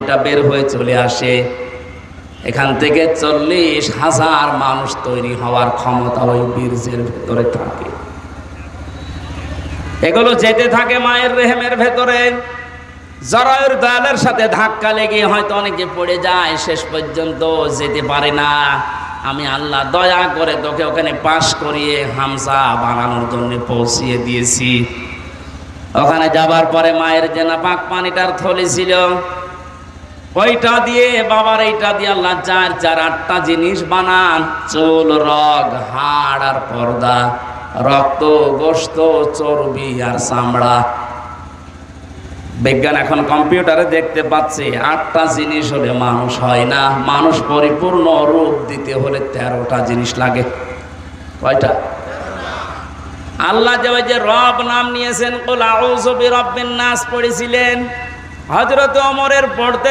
এটা বের হয়ে চলে আসে। এখান থেকে 40,000 মানুষ তৈরি হওয়ার ক্ষমতা ওই বীর্যের ভেতরে থাকে। এগুলো যেতে থাকে মায়ের রেহেমের ভেতরে। জরায়ুর দালের সাথে ধাক্কা লেগে হয়তো অনেকে পড়ে যায়, শেষ পর্যন্ত যেতে পারে না। আমি আল্লাহ দয়া করে তোকে ওখানে পাশ করিয়ে হামজা বানানোর জন্য পৌঁছিয়ে দিয়েছি। ওখানে যাবার পরে মায়ের যে নাপাক পানিটার থলি ছিল, ওইটা দিয়ে বাবার এইটা দিয়ে আল্লাহ 8টা জিনিস বানান। চুল, রগ, হাড় আর পর্দা, রক্ত, গোশত, চর্বি আর চামড়া। বিজ্ঞান এখন কম্পিউটারে দেখতে পাচ্ছে 8টা জিনিস হলে মানুষ হয় না। মানুষ পরিপূর্ণ রূপ দিতে হলে 13টা জিনিস লাগে। কয়টা? আল্লাহ যে রব নাম নিয়েছেন, কুল আউযু বিরাব্বিন নাস পড়েছিলেন, হযরত ওমরের পড়তে